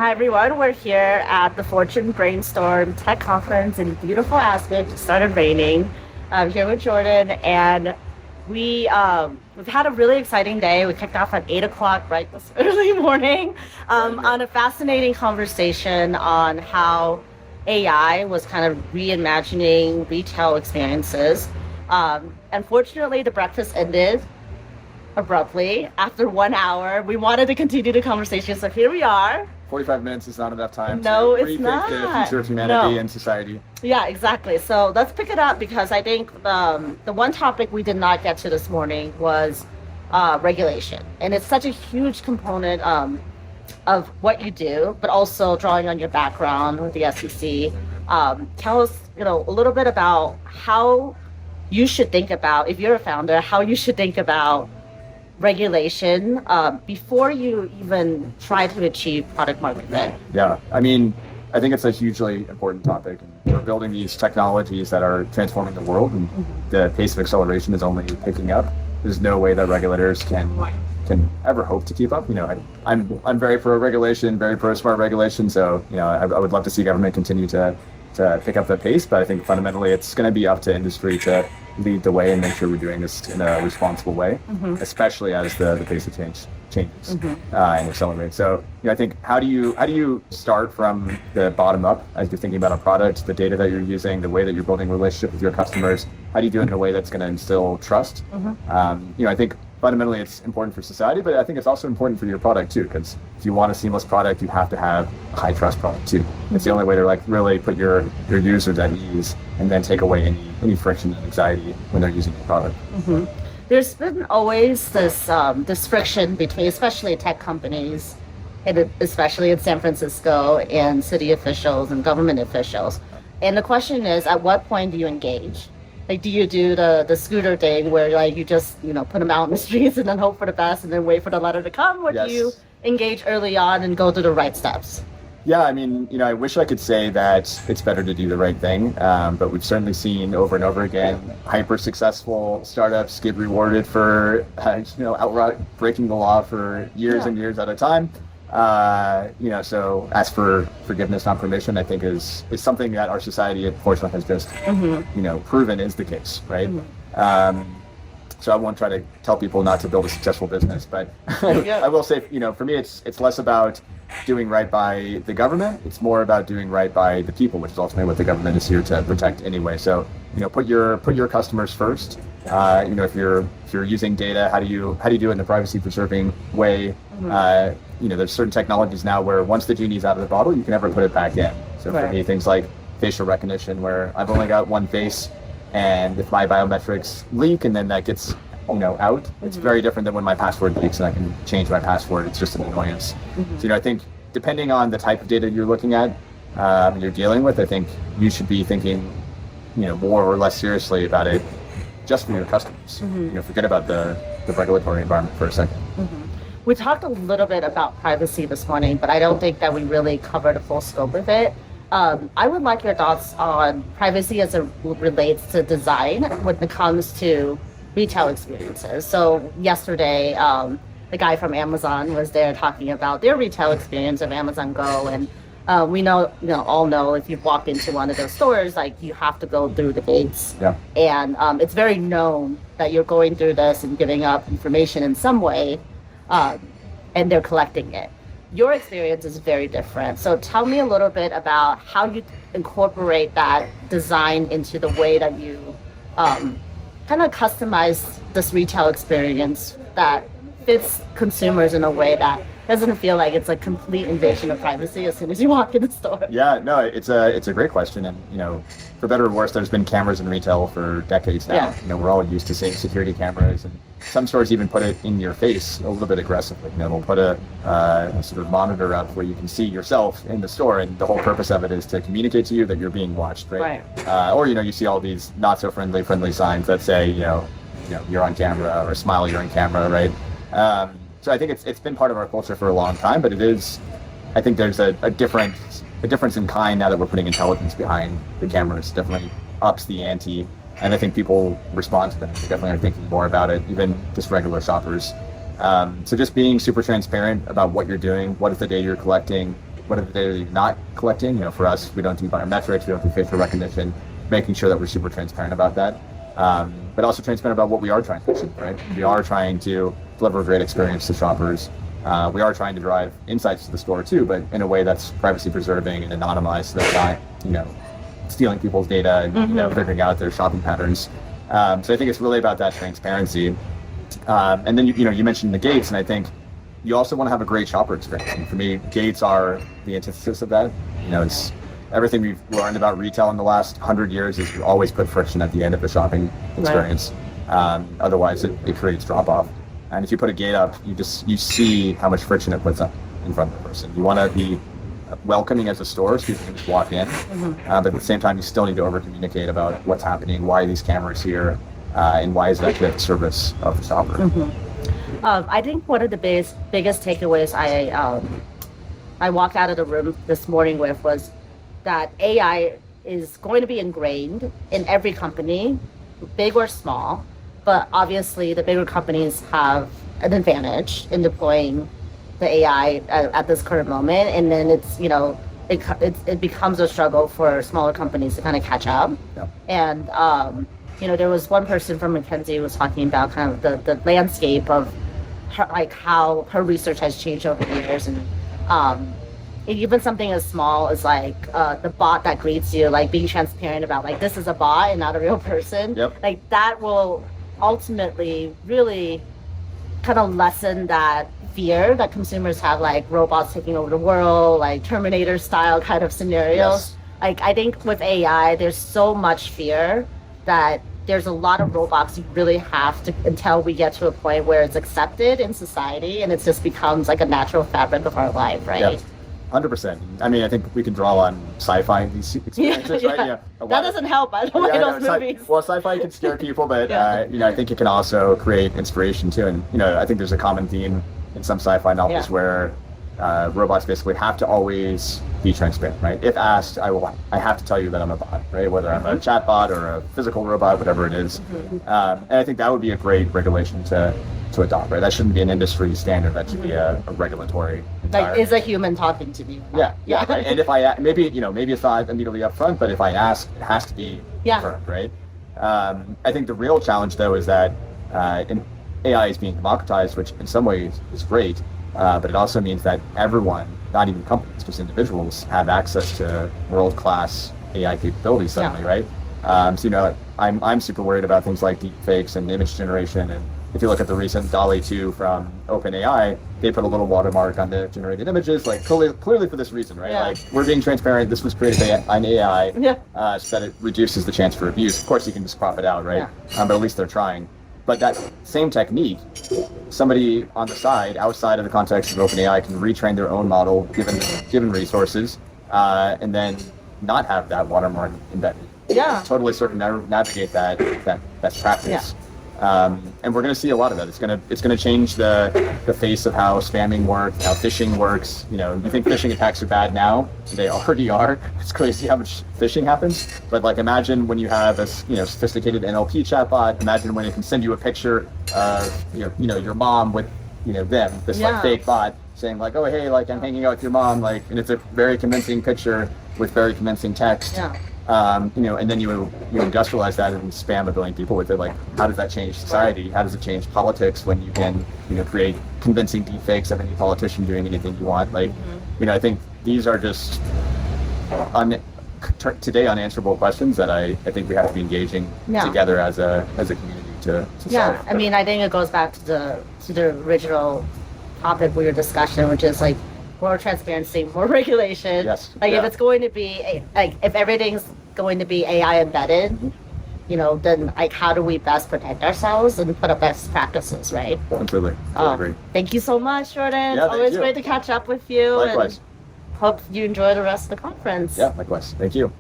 Hi everyone, we're here at the Fortune Brainstorm Tech Conference in beautiful Aspen. It started raining. I'm here with Jordan, and we've had a really exciting day. We kicked off at 8 o'clock right this early morning on a fascinating conversation on how AI was kind of reimagining retail experiences. Unfortunately, the breakfast ended abruptly after 1 hour. We wanted to continue the conversation, so here we are. 45 minutes is not enough time No, to it's rethink not. the future of humanity No. and society. Yeah, exactly. So let's pick it up because I think the one topic we did not get to this morning was regulation. And it's such a huge component of what you do, but also drawing on your background with the SEC. Tell us, a little bit about how you should think about, if you're a founder, how you should think about regulation before you even try to achieve product market fit. Yeah, I think it's a hugely important topic. We're building these technologies that are transforming the world, and the pace of acceleration is only picking up. There's no way that regulators can ever hope to keep up. I'm very pro regulation, very pro smart regulation. So I would love to see government continue to pick up the pace, but I think fundamentally it's going to be up to industry to lead the way and make sure we're doing this in a responsible way, especially as the pace of change changes and accelerates. So I think how do you start from the bottom up as you're thinking about a product, the data that you're using, the way that you're building a relationship with your customers? How do you do it in a way that's going to instill trust? I think fundamentally it's important for society, but I think it's also important for your product too, because if you want a seamless product, you have to have a high trust product too. It's the only way to really put your users at ease and then take away any friction and anxiety when they're using your product. There's been always this friction between, especially tech companies, and especially in San Francisco, and city officials and government officials. And the question is, at what point do you engage? Like, do you do the scooter thing where you just put them out in the streets and then hope for the best and then wait for the letter to come, or do you engage early on and go through the right steps? Yeah, I wish I could say that it's better to do the right thing, but we've certainly seen over and over again hyper successful startups get rewarded for outright breaking the law for years and years at a time. So ask for forgiveness, not permission, I think is something that our society, unfortunately, has just proven is the case, right? So I won't try to tell people not to build a successful business, but I will say, for me, it's less about doing right by the government. It's more about doing right by the people, which is ultimately what the government is here to protect anyway. So, put your customers first. If you're using data, how do you do it in a privacy preserving way? There's certain technologies now where once the genie's out of the bottle, you can never put it back in. So for me, things like facial recognition, where I've only got one face, and if my biometrics leak and then that gets out, it's very different than when my password leaks and I can change my password. It's just an annoyance. So I think depending on the type of data you're looking at, you're dealing with, I think you should be thinking more or less seriously about it just for your customers. Forget about the regulatory environment for a second. We talked a little bit about privacy this morning, but I don't think that we really covered the full scope of it. I would like your thoughts on privacy as it relates to design when it comes to retail experiences. So yesterday, the guy from Amazon was there talking about their retail experience of Amazon Go, and we all know if you've walked into one of those stores, you have to go through the gates. And it's very known that you're going through this and giving up information in some way, and they're collecting it. Your experience is very different. So tell me a little bit about how you incorporate that design into the way that you kind of customize this retail experience that fits consumers in a way that doesn't feel like it's a complete invasion of privacy as soon as you walk in the store. Yeah, no, it's a great question, and for better or worse, there's been cameras in retail for decades now. We're all used to seeing security cameras, and some stores even put it in your face a little bit aggressively. They'll put a sort of monitor up where you can see yourself in the store, and the whole purpose of it is to communicate to you that you're being watched, right? Or you see all these not so friendly signs that say you're on camera, or smile, you're on camera, right? So I think it's been part of our culture for a long time, but I think there's a difference in kind now that we're putting intelligence behind the cameras. Definitely ups the ante, and I think people respond to them. They definitely are thinking more about it, even just regular shoppers. So just being super transparent about what you're doing, what is the data you're collecting, what are the data that you're not collecting. For us, we don't do biometrics, we don't do facial recognition, making sure that we're super transparent about that. But also transparent about what we are trying to achieve, right? We are trying to deliver a great experience to shoppers. We are trying to drive insights to the store too, but in a way that's privacy preserving and anonymized, so that not, stealing people's data and figuring out their shopping patterns. So I think it's really about that transparency. And then you mentioned the gates, and I think you also want to have a great shopper experience. And for me, gates are the antithesis of that. It's everything we've learned about retail in the last 100 years is you always put friction at the end of the shopping experience. Right. Otherwise, it creates drop off. And if you put a gate up, you see how much friction it puts up in front of the person. You want to be welcoming as a store, so people can just walk in. But at the same time, you still need to over communicate about what's happening, why are these cameras here, and why is it actually at the service of the shopper. I think one of the biggest takeaways I walked out of the room this morning with was that AI is going to be ingrained in every company, big or small. But obviously, the bigger companies have an advantage in deploying the AI at this current moment, and then it becomes a struggle for smaller companies to kind of catch up. Yeah. And there was one person from McKinsey who was talking about kind of the landscape of how her research has changed over the years, and even something as small as the bot that greets you, being transparent about this is a bot and not a real person. Yep. That will ultimately really kind of lessen that fear that consumers have, robots taking over the world, Terminator style kind of scenarios. Yes. I think with AI, there's so much fear that there's a lot of robots you really have to, until we get to a point where it's accepted in society and it just becomes a natural fabric of our life, right? Yep. 100%. I mean, I think we can draw on sci-fi in these experiences, right? Yeah. That doesn't help, by the way, those movies. Well, sci-fi can scare people, but I think it can also create inspiration too. And I think there's a common theme in some sci-fi novels where robots basically have to always be transparent, right? If asked, I have to tell you that I'm a bot, right? Whether I'm a chat bot or a physical robot, whatever it is. And I think that would be a great regulation to adopt, right? That shouldn't be an industry standard. That should be a regulatory environment. Is a human talking to me? Yeah. Right? And if maybe it's not immediately up front, but if I ask, it has to be confirmed, right? I think the real challenge though is that AI is being democratized, which in some ways is great, but it also means that everyone, not even companies, just individuals, have access to world-class AI capabilities suddenly, right? So I'm super worried about things like deepfakes and image generation. And if you look at the recent DALL-E 2 from OpenAI, they put a little watermark on the generated images, clearly for this reason, right? Yeah. We're being transparent. This was created by an AI, so that it reduces the chance for abuse. Of course, you can just crop it out, right? But at least they're trying. But that same technique, somebody on the side, outside of the context of OpenAI, can retrain their own model given resources, and then not have that watermark embedded. Yeah. Totally circumnavigate that best practice. And we're going to see a lot of that. It's going to change the face of how spamming works, how phishing works. You think phishing attacks are bad now? They already are. It's crazy how much phishing happens. But imagine when you have a sophisticated NLP chatbot. Imagine when it can send you a picture of your mom with them, this fake bot saying oh hey, I'm hanging out with your mom, and it's a very convincing picture with very convincing text. Yeah. And then you industrialize that and spam a billion people with it. How does that change society? How does it change politics when you can, create convincing deepfakes of any politician doing anything you want? I think these are just today unanswerable questions that I think we have to be engaging together as a community to solve. I mean, I think it goes back to the original topic for your discussion, which is more transparency, more regulation. Yes. If it's going to be if everything's going to be AI embedded, then how do we best protect ourselves and put up best practices, right? Completely. I agree. Thank you so much, Jordan. Yeah, it's always you. great to catch up with you. Likewise. And hope you enjoy the rest of the conference. Yeah, likewise. Thank you.